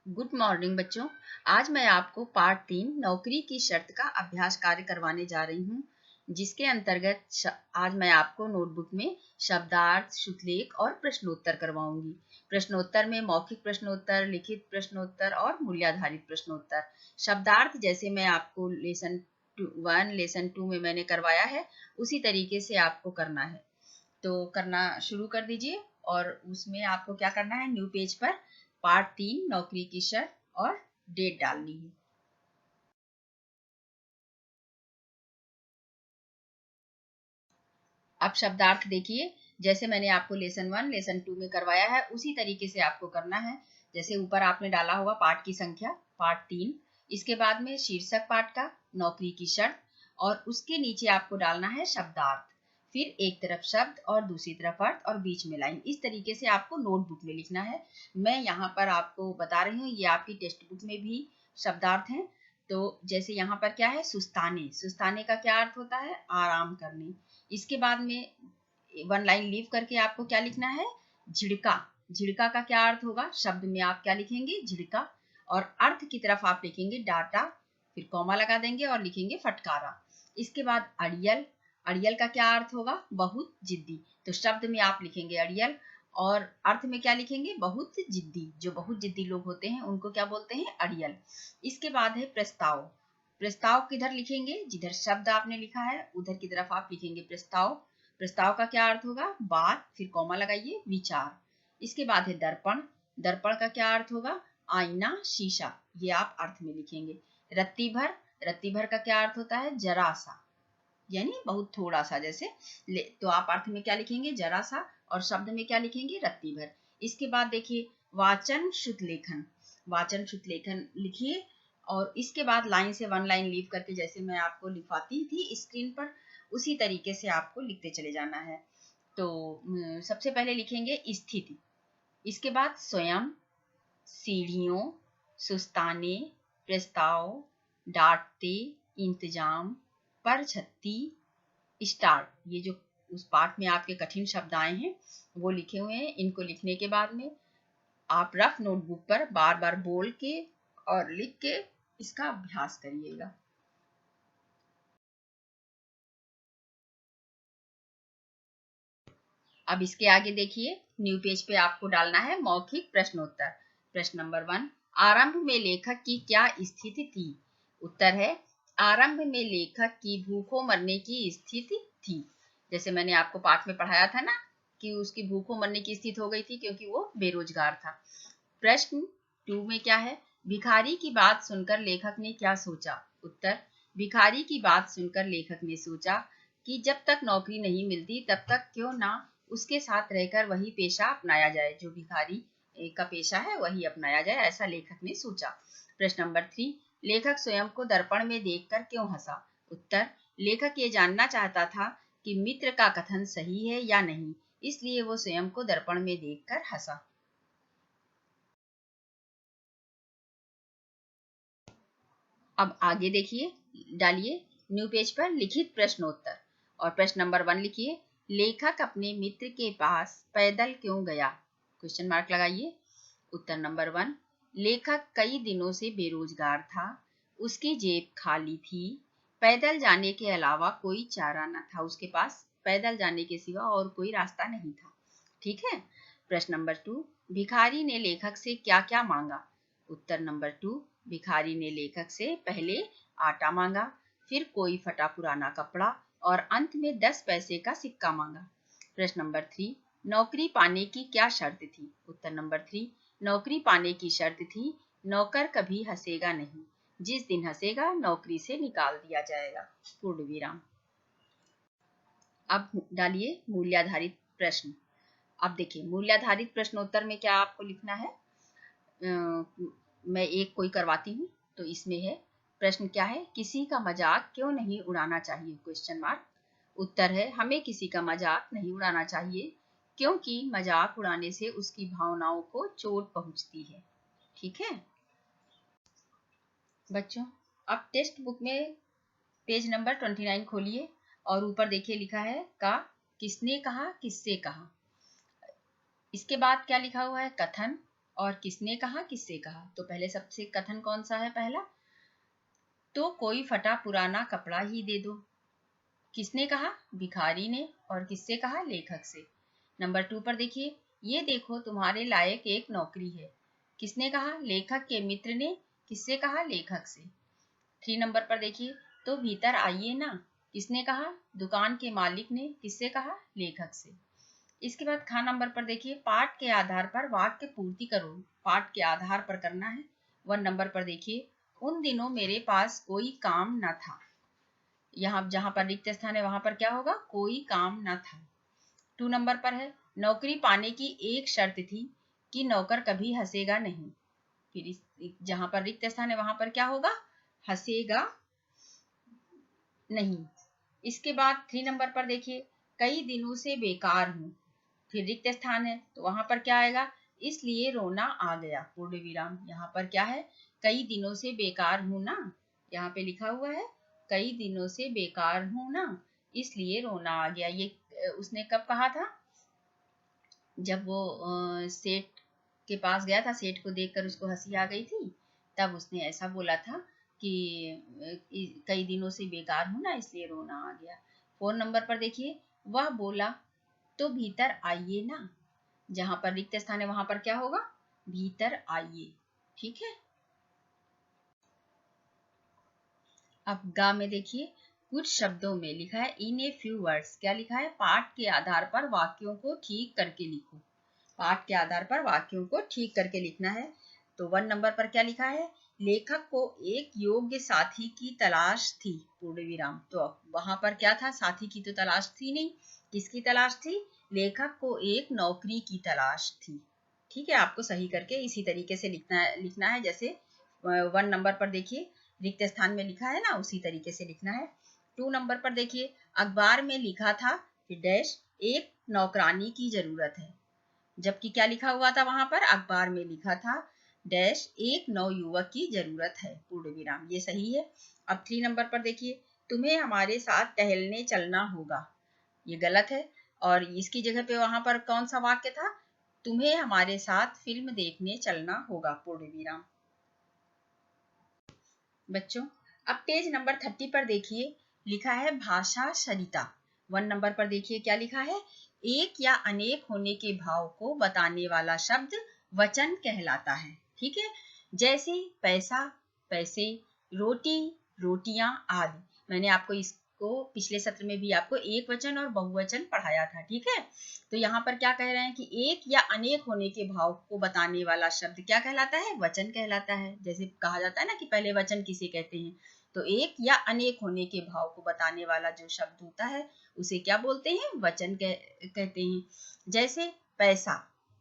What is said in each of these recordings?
Good morning बच्चों। आज मैं आपको पार्ट 3 नौकरी की शर्त का अभ्यास कार्य करवाने जा रही हूँ, जिसके अंतर्गत आज मैं आपको नोटबुक में शब्दार्थ, शुद्धलेख और प्रश्नोत्तर करवाऊंगी। प्रश्नोत्तर में मौखिक प्रश्नोत्तर, लिखित प्रश्नोत्तर और मूल्याधारित प्रश्नोत्तर। शब्दार्थ जैसे मैं आपको लेसन 1 लेसन 2 में मैंने करवाया है, उसी तरीके से आपको करना है। तो करना शुरू कर दीजिए। और उसमें आपको क्या करना है, न्यू पेज पर पार्ट 3 नौकरी की शर्त और डेट डालनी है। अब शब्दार्थ देखिए, जैसे मैंने आपको लेसन 1 लेसन 2 में करवाया है, उसी तरीके से आपको करना है। जैसे ऊपर आपने डाला होगा पाठ की संख्या, पार्ट 3, इसके बाद में शीर्षक पाठ का नौकरी की शर्त, और उसके नीचे आपको डालना है शब्दार्थ, फिर एक तरफ शब्द और दूसरी तरफ अर्थ और बीच में लाइन। इस तरीके से आपको नोटबुक में लिखना है। मैं यहाँ पर आपको बता रही हूँ, ये आपकी टेक्स्ट बुक में भी शब्दार्थ हैं। तो जैसे यहाँ पर क्या है, सुस्ताने। सुस्ताने का क्या अर्थ होता है, आराम करने। इसके बाद में 1 लाइन लीव करके आपको क्या लिखना है, झिड़का। झिड़का का क्या अर्थ होगा, शब्द में आप क्या लिखेंगे, झिड़का, और अर्थ की तरफ आप लिखेंगे डाटा, फिर कॉमा लगा देंगे और लिखेंगे फटकारा। इसके बाद अड़ियल। अड़ियल का क्या अर्थ होगा, बहुत जिद्दी। तो शब्द में आप लिखेंगे अड़ियल, और अर्थ में क्या लिखेंगे, बहुत जिद्दी। जो बहुत जिद्दी लोग होते हैं उनको क्या बोलते हैं, अड़ियल। इसके बाद है प्रस्ताव। प्रस्ताव किधर लिखेंगे, जिधर शब्द आपने लिखा है उधर की तरफ आप लिखेंगे प्रस्ताव। प्रस्ताव का क्या अर्थ होगा, बात, फिर कॉमा लगाइए, विचार। इसके बाद है दर्पण। दर्पण का क्या अर्थ होगा, आईना, शीशा। ये आप अर्थ में लिखेंगे। रत्ती भर। रत्ती भर का क्या अर्थ होता है, जरा सा, यानी बहुत थोड़ा सा। जैसे तो आप अर्थ में क्या लिखेंगे, जरा सा, और शब्द में क्या लिखेंगे, रत्ती भर। इसके बाद देखिए वाचन शुद्ध लेखन। वाचन शुद्ध लेखन लिखिए, और इसके बाद लाइन से 1 लाइन लीव करके, जैसे मैं आपको लिखवाती थी स्क्रीन पर, उसी तरीके से आपको लिखते चले जाना है। तो सबसे पहले लिखेंगे स्थिति, इसके बाद स्वयं, सीढ़ियों, सुस्ताने, प्रस्ताव, डांटते, इंतजाम, परछत्ती, स्टार्ट। ये जो उस पाठ में आपके कठिन शब्द आए हैं वो लिखे हुए हैं। इनको लिखने के बाद में आप रफ नोटबुक पर बार बार बोल के और लिख के इसका अभ्यास करिएगा। अब इसके आगे देखिए, न्यू पेज पे आपको डालना है मौखिक प्रश्नोत्तर। प्रश्न नंबर 1, आरंभ में लेखक की क्या स्थिति थी। उत्तर है, आरंभ में लेखक की भूखों मरने की स्थिति थी। जैसे मैंने आपको पाठ में पढ़ाया था ना, कि उसकी भूखों मरने की स्थिति हो गई थी क्योंकि वो बेरोजगार था। प्रश्न 2 में क्या है, भिखारी की बात सुनकर लेखक ने क्या सोचा। उत्तर, भिखारी की बात सुनकर लेखक ने सोचा कि जब तक नौकरी नहीं मिलती तब तक क्यों ना उसके साथ रहकर वही पेशा अपनाया जाए, जो भिखारी का पेशा है वही अपनाया जाए, ऐसा लेखक ने सोचा। प्रश्न नंबर 3, लेखक स्वयं को दर्पण में देखकर क्यों हंसा। उत्तर, लेखक ये जानना चाहता था कि मित्र का कथन सही है या नहीं, इसलिए वो स्वयं को दर्पण में देखकर हंसा। अब आगे देखिए, डालिए न्यू पेज पर लिखित प्रश्नोत्तर, और प्रश्न नंबर 1 लिखिए, लेखक अपने मित्र के पास पैदल क्यों गया। क्वेश्चन मार्क लगाइए। उत्तर नंबर 1, लेखक कई दिनों से बेरोजगार था, उसकी जेब खाली थी, पैदल जाने के अलावा कोई चारा न था। उसके पास पैदल जाने के सिवा और कोई रास्ता नहीं था। ठीक है। प्रश्न नंबर 2, भिखारी ने लेखक से क्या क्या मांगा। उत्तर नंबर 2, भिखारी ने लेखक से पहले आटा मांगा, फिर कोई फटा पुराना कपड़ा, और अंत में 10 पैसे का सिक्का मांगा। प्रश्न नंबर 3, नौकरी पाने की क्या शर्त थी। उत्तर नंबर 3, नौकरी पाने की शर्त थी, नौकर कभी हंसेगा नहीं, जिस दिन हंसेगा नौकरी से निकाल दिया जाएगा। पूर्ण विराम। अब डालिए मूल्याधारित प्रश्न। अब देखिए, मूल्याधारित प्रश्नोत्तर में क्या आपको लिखना है। मैं एक कोई करवाती हूँ। तो इसमें है, प्रश्न क्या है, किसी का मजाक क्यों नहीं उड़ाना चाहिए, क्वेश्चन मार्क। उत्तर है, हमें किसी का मजाक नहीं उड़ाना चाहिए, क्योंकि मजाक उड़ाने से उसकी भावनाओं को चोट पहुंचती है। ठीक है बच्चों। अब टेक्स्ट बुक में पेज नंबर 29 खोलिए, और ऊपर देखिए लिखा है का, किसने कहा, किससे कहा। इसके बाद क्या लिखा हुआ है, कथन, और किसने कहा, किससे कहा। तो पहले सबसे कथन कौन सा है, पहला, तो कोई फटा पुराना कपड़ा ही दे दो। किसने कहा, भिखारी ने। और किससे कहा, लेखक से। नंबर 2 पर देखिए, ये देखो तुम्हारे लायक एक नौकरी है। किसने कहा, लेखक के मित्र ने। किससे कहा, लेखक से। 3 नंबर पर देखिए, तो भीतर आइए ना। किसने कहा, दुकान के मालिक ने। किससे कहा, लेखक से। इसके बाद खा नंबर पर देखिए, पाठ के आधार पर वाक्य पूर्ति करो। पाठ के आधार पर करना है। 1 नंबर पर देखिए, उन दिनों मेरे पास कोई काम न था। यहाँ जहां पर रिक्त स्थान है वहां पर क्या होगा, कोई काम न था। 2 नंबर पर है, नौकरी पाने की एक शर्त थी कि नौकर कभी हंसेगा नहीं। फिर इस जहां पर रिक्त स्थान है वहां पर क्या होगा, हंसेगा नहीं। इसके बाद 3 नंबर पर देखिए, कई दिनों से बेकार हूं। फिर रिक्त स्थान है तो वहां पर क्या आएगा, इसलिए रोना आ गया, पूर्ण विराम। यहाँ पर क्या है, कई दिनों से बेकार हूं ना, यहाँ पे लिखा हुआ है कई दिनों से बेकार हूं ना, इसलिए रोना आ गया। ये उसने कब कहा था, जब वो सेठ के पास गया था, सेठ को देखकर उसको हंसी आ गई थी, तब उसने ऐसा बोला था कि कई दिनों से बेकार हूं ना, इसलिए रोना आ गया। 4 नंबर पर देखिए, वह बोला तो भीतर आइए ना। जहां पर रिक्त स्थान है वहां पर क्या होगा, भीतर आइए। ठीक है। अब गा में देखिए, कुछ शब्दों में लिखा है इन ए फ्यू वर्ड्स। क्या लिखा है, पाठ के आधार पर वाक्यों को ठीक करके लिखो। पाठ के आधार पर वाक्यों को ठीक करके लिखना है। तो 1 नंबर पर क्या लिखा है, लेखक को एक योग्य साथी की तलाश थी, पूर्ण विराम। तो वहां पर क्या था, साथी की तो तलाश थी नहीं, किसकी तलाश थी, लेखक को एक नौकरी की तलाश थी। ठीक है, आपको सही करके इसी तरीके से लिखना है जैसे 1 नंबर पर देखिए रिक्त स्थान में लिखा है ना, उसी तरीके से लिखना है। 2 नंबर पर देखिए, अखबार में लिखा था कि डैश एक नौकरानी की जरूरत है। जबकि क्या लिखा हुआ था वहां पर, अखबार में लिखा था डैश एक नवयुवक की जरूरत है, पूर्ण विराम। ये सही है। अब 3 नंबर पर देखिए, तुम्हें हमारे साथ टहलने चलना होगा। ये गलत है। और इसकी जगह पे वहां पर कौन सा वाक्य था, तुम्हें हमारे साथ फिल्म देखने चलना होगा, पूर्ण विराम। बच्चों, अब पेज नंबर 30 पर देखिए, लिखा है भाषा सरिता। 1 नंबर पर देखिए क्या लिखा है, एक या अनेक होने के भाव को बताने वाला शब्द वचन कहलाता है। ठीक है, जैसे पैसा, पैसे, रोटी, रोटियां आदि। मैंने आपको इसको पिछले सत्र में भी आपको एक वचन और बहुवचन पढ़ाया था। ठीक है, तो यहाँ पर क्या कह रहे हैं कि एक या अनेक होने के भाव को बताने वाला शब्द क्या कहलाता है, वचन कहलाता है। जैसे कहा जाता है ना कि पहले वचन किसे कहते हैं, तो एक या अनेक होने के भाव को बताने वाला जो शब्द होता है उसे क्या बोलते हैं, वचन कहते हैं। जैसे पैसा,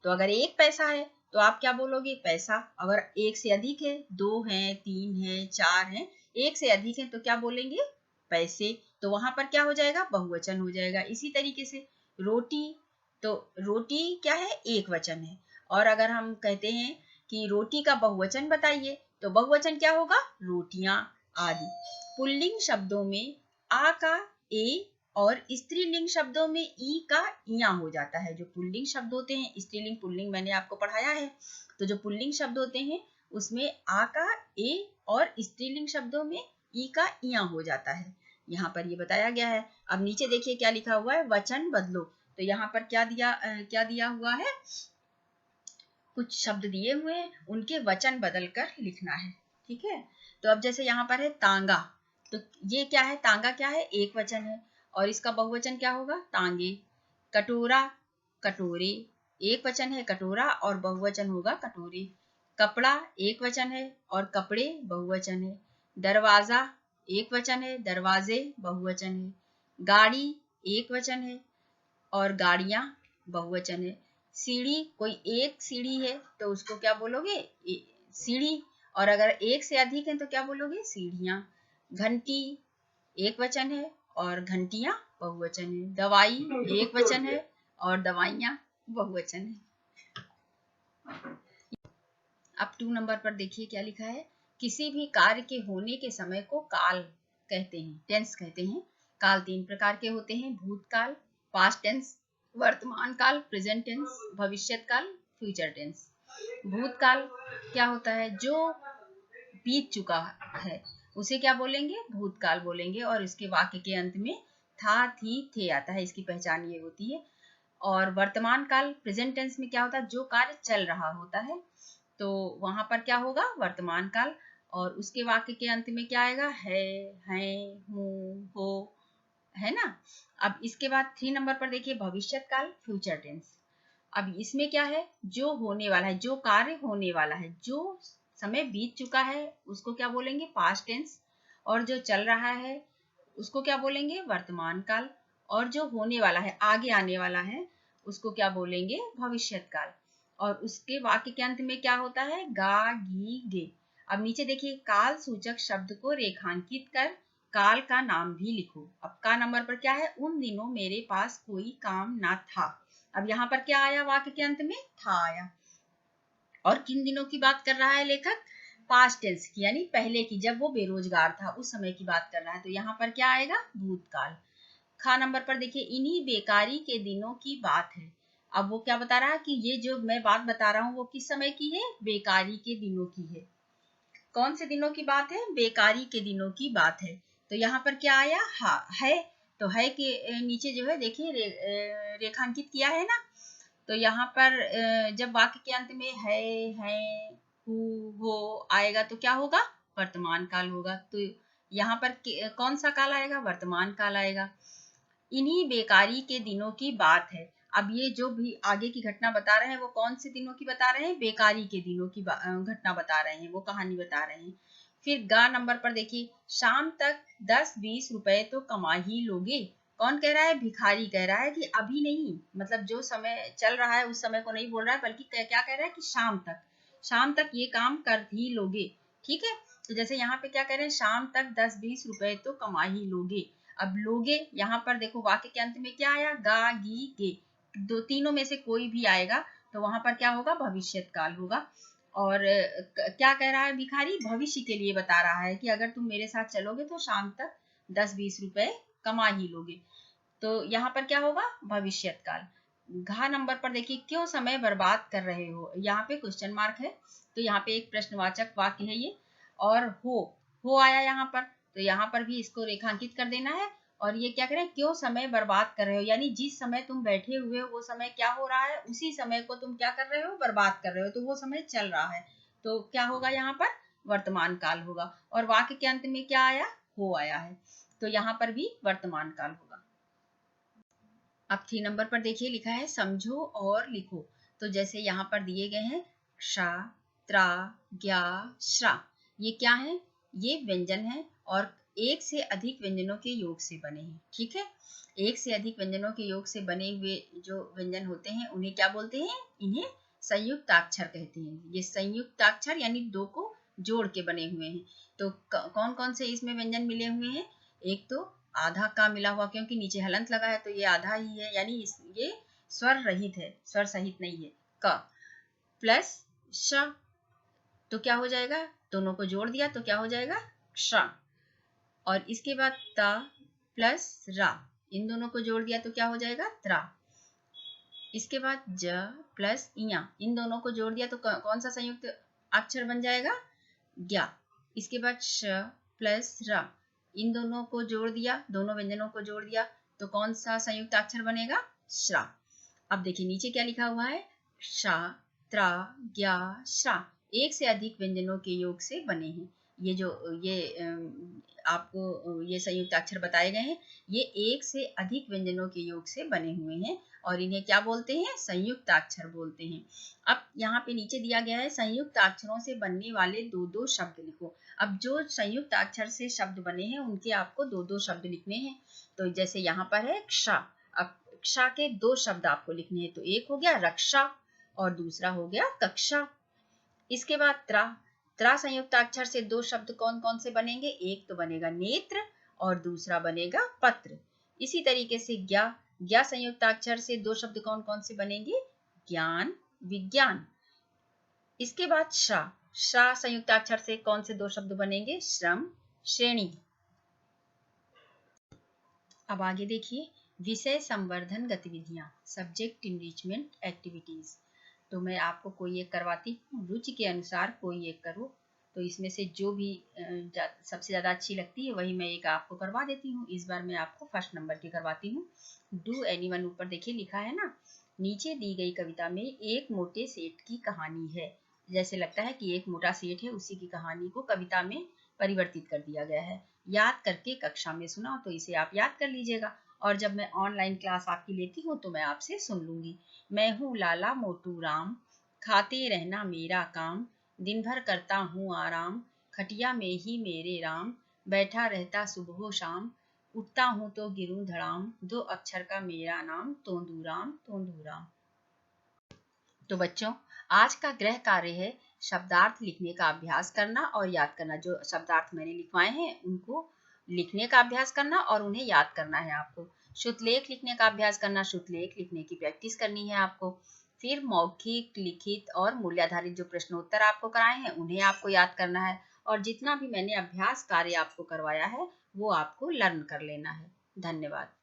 तो अगर एक पैसा है तो आप क्या बोलोगे, पैसा। अगर एक से अधिक है, 2 हैं, 3 हैं, 4 हैं, एक से अधिक है तो क्या बोलेंगे, पैसे। तो वहां पर क्या हो जाएगा, बहुवचन हो जाएगा। इसी तरीके से रोटी, तो रोटी क्या है, एक वचन है। और अगर हम कहते हैं कि रोटी का बहुवचन बताइए, तो बहुवचन क्या होगा, रोटियां आदि। पुल्लिंग शब्दों में आ का ए और स्त्रीलिंग शब्दों में ई का इया हो जाता है। जो पुल्लिंग शब्द होते हैं, स्त्रीलिंग पुल्लिंग मैंने आपको पढ़ाया है। तो जो पुल्लिंग शब्द होते हैं उसमें आ का ए और स्त्रीलिंग शब्दों में ई का इया हो जाता है। यहाँ पर ये बताया गया है। अब नीचे देखिए क्या लिखा हुआ है, वचन बदलो। तो यहाँ पर क्या दिया हुआ है, कुछ शब्द दिए हुए हैं, उनके वचन बदल कर लिखना है। ठीक है, तो अब जैसे यहाँ पर है तांगा, तो ये क्या है, तांगा क्या है, एक वचन है और इसका बहुवचन क्या होगा, तांगे। कटोरा, कटोरे, एक वचन है कटोरा और बहुवचन होगा कटोरे। कपड़ा एक वचन है और कपड़े बहुवचन है। दरवाजा एक वचन है, दरवाजे बहुवचन है। गाड़ी एक वचन है और गाड़ियां बहुवचन है। सीढ़ी, कोई एक सीढ़ी है तो उसको क्या बोलोगे, सीढ़ी। और अगर एक से अधिक है तो क्या बोलोगे, सीढ़ियां। घंटी एक वचन है और घंटियां बहुवचन है। दवाई एक वचन है और दवाइयां बहुवचन है। अब 2 नंबर पर देखिए क्या लिखा है, किसी भी कार्य के होने के समय को काल कहते हैं, टेंस कहते हैं। काल 3 प्रकार के होते हैं, भूतकाल, पास्ट टेंस, वर्तमान काल, प्रेजेंट टेंस, भविष्यत काल, फ्यूचर टेंस। भूतकाल क्या होता है, जो बीत चुका है उसे क्या बोलेंगे, भूतकाल बोलेंगे। और इसके वाक्य के अंत में था, थी, थे आता है, इसकी पहचान ये होती है। और वर्तमान काल प्रेजेंट टेंस में क्या होता है, जो कार्य चल रहा होता है, तो वहां पर क्या होगा, वर्तमान काल। और उसके वाक्य के अंत में क्या आएगा, है, हूँ, हो, है ना। अब इसके बाद 3 नंबर पर देखिए भविष्यत काल, फ्यूचर टेंस। अब इसमें क्या है, जो होने वाला है, जो कार्य होने वाला है, जो समय बीत चुका है उसको क्या बोलेंगे, पास्ट टेंस। और जो चल रहा है उसको क्या बोलेंगे, वर्तमान काल। और जो होने वाला है, आगे आने वाला है, उसको क्या बोलेंगे, भविष्यत काल। और उसके वाक्य के अंत में क्या होता है, गा, गी, गे। अब नीचे देखिए, काल सूचक शब्द को रेखांकित कर काल का नाम भी लिखो। अब का नंबर पर क्या है, उन दिनों मेरे पास कोई काम ना था। अब यहाँ पर क्या आया, वाक्य के अंत में था आया। और किन दिनों की बात कर रहा है लेखक, पास्ट टेंस की, यानी पहले की, जब वो बेरोजगार था उस समय की बात कर रहा है। तो यहाँ पर क्या आएगा, भूतकाल। खा नंबर पर देखिए, इन्हीं बेकारी के दिनों की बात है। अब वो क्या बता रहा है कि ये जो मैं बात बता रहा हूँ वो किस समय की है, बेकारी के दिनों की है। कौन से दिनों की बात है, बेकारी के दिनों की बात है। तो यहाँ पर क्या आया, हा है। तो है के नीचे जो है देखिए रेखांकित किया है ना। तो यहाँ पर जब वाक्य के अंत में है, हु, हो आएगा तो क्या होगा, वर्तमान काल होगा। तो यहाँ पर कौन सा काल आएगा, वर्तमान काल आएगा। इन्हीं बेकारी के दिनों की बात है। अब ये जो भी आगे की घटना बता रहे हैं वो कौन से दिनों की बता रहे हैं, बेकारी के दिनों की घटना बता रहे हैं, वो कहानी बता रहे हैं। फिर गा नंबर पर देखिए, शाम तक 10-20 रुपए तो कमा ही लोगे। कौन कह रहा है, भिखारी कह रहा है कि अभी नहीं, मतलब जो समय चल रहा है उस समय को नहीं बोल रहा है, बल्कि क्या कह रहा है कि शाम तक ये काम कर ही लोगे। ठीक है, तो जैसे यहाँ पे क्या कह रहे हैं, शाम तक 10-20 रुपए तो कमा ही लोगे। अब लोगे, यहाँ पर देखो वाक्य के अंत में क्या आया, गा, गी, गे। दो तीनों में से कोई भी आएगा तो वहां पर क्या होगा, भविष्यत काल होगा। और क्या कह रहा है भिखारी, भविष्य के लिए बता रहा है कि अगर तुम मेरे साथ चलोगे तो शाम तक 10-20 रुपए कमा ही लोगे। तो यहाँ पर क्या होगा, भविष्यत काल। घा नंबर पर देखिए, क्यों समय बर्बाद कर रहे हो, यहाँ पे क्वेश्चन मार्क है। तो यहाँ पे एक प्रश्नवाचक वाक्य है ये। और हो आया यहाँ पर, तो यहाँ पर भी इसको रेखांकित कर देना है। और ये क्या करें, क्यों समय बर्बाद कर रहे हो, यानी जिस समय तुम बैठे हुए हो वो समय क्या हो रहा है, उसी समय को तुम क्या कर रहे हो, बर्बाद कर रहे हो, तो वो समय चल रहा है। तो क्या होगा यहाँ पर, वर्तमान काल होगा। और वाक्य के अंत में क्या आया, हो आया है, तो यहाँ पर भी वर्तमान काल होगा। अब 3 नंबर पर देखिए लिखा है, समझो और लिखो। तो जैसे यहाँ पर दिए गए हैं, क्षा, त्रा, ज्ञा, श्रा, ये क्या है, ये व्यंजन है। और एक से अधिक व्यंजनों के योग से बने हैं। ठीक है, एक से अधिक व्यंजनों के योग से बने हुए जो व्यंजन होते हैं उन्हें क्या बोलते हैं, इन्हें संयुक्ताक्षर कहते हैं। ये संयुक्ताक्षर यानी दो को जोड़ के बने हुए हैं। तो कौन कौन से इसमें व्यंजन मिले हुए हैं, एक तो आधा का मिला हुआ, क्योंकि नीचे हलंत लगा है तो ये आधा ही है, यानी ये स्वर रहित है, स्वर सहित नहीं है। क प्लस श, तो क्या हो जाएगा, दोनों को जोड़ दिया तो क्या हो जाएगा, क्ष। और इसके बाद ता प्लस रा, इन दोनों को जोड़ दिया तो क्या हो जाएगा, त्रा। इसके बाद ज प्लस इया, इन दोनों को जोड़ दिया तो कौन सा संयुक्त अक्षर बन जाएगा, ज्ञा। इसके बाद श प्लस र, इन दोनों को जोड़ दिया, दोनों व्यंजनों को जोड़ दिया तो कौन सा संयुक्त अक्षर बनेगा, श्रा। अब देखिए नीचे क्या लिखा हुआ है, शा, त्रा, ज्ञा, श्रा, एक से अधिक व्यंजनों के योग से बने हैं। ये जो ये आपको ये संयुक्त अक्षर बताए गए हैं, ये एक से अधिक व्यंजनों के योग से बने हुए हैं और इन्हें क्या बोलते हैं, संयुक्त अक्षर बोलते हैं। अब यहाँ पे नीचे दिया गया है, संयुक्त अक्षरों से बनने वाले दो दो शब्द लिखो। अब जो संयुक्त अक्षर से शब्द बने हैं उनके आपको दो दो शब्द लिखने हैं। तो जैसे यहाँ पर हैक्षा, अब कक्षा के दो शब्द आपको लिखने हैं। तो एक हो गया रक्षा और दूसरा हो गया कक्षा। इसके बाद त्रा, त्रा संयुक्त अक्षर से दो शब्द कौन कौन से बनेंगे, एक तो बनेगा नेत्र और दूसरा बनेगा पत्र। इसी तरीके से ज्ञा, ज्ञा संयुक्त अक्षर से दो शब्द कौन कौन से बनेंगे, ज्ञान, विज्ञान। इसके बाद शा, शा संयुक्त अक्षर से कौन से दो शब्द बनेंगे, श्रम, श्रेणी। अब आगे देखिए, विषय संवर्धन गतिविधियां, सब्जेक्ट इनरिचमेंट एक्टिविटीज। तो मैं आपको कोई एक करवाती हूँ, रुचि के अनुसार कोई एक करो। तो इसमें से जो भी सबसे ज़्यादा अच्छी लगती है वही मैं एक आपको करवा देती हूँ। इस बार मैं आपको फर्स्ट नंबर की करवाती हूँ। डू एनीवन ऊपर देखिए लिखा है ना। नीचे दी गई कविता में एक मोटे सेठ की कहानी है। जैसे लगता है कि एक मोटा सेठ है, उसी की कहानी को कविता में परिवर्तित कर दिया गया है। याद करके कक्षा में सुनाओ, तो इसे आप याद कर लीजिएगा और जब मैं ऑनलाइन क्लास आपकी लेती हूँ तो मैं आपसे सुन लूंगी। मैं हूँ लाला मोटू राम, खाते रहना मेरा काम, दिन भर करता हूँ आराम, खटिया में ही मेरे राम, बैठा रहता सुबह शाम, उठता हूँ तो गिरूं धड़ाम, दो अक्षर का मेरा नाम, तोंदूराम तोंदूराम। तो बच्चों, आज का गृह कार्य है शब्दार्थ लिखने का अभ्यास करना और याद करना। जो शब्दार्थ मैंने लिखवाए हैं उनको लिखने का अभ्यास करना और उन्हें याद करना है आपको। शुद्धलेख लिखने का अभ्यास करना, शुद्धलेख लिखने की प्रैक्टिस करनी है आपको। फिर मौखिक, लिखित और मूल्याधारित जो प्रश्नोत्तर आपको कराए हैं उन्हें आपको याद करना है। और जितना भी मैंने अभ्यास कार्य आपको करवाया है वो आपको लर्न कर लेना है। धन्यवाद।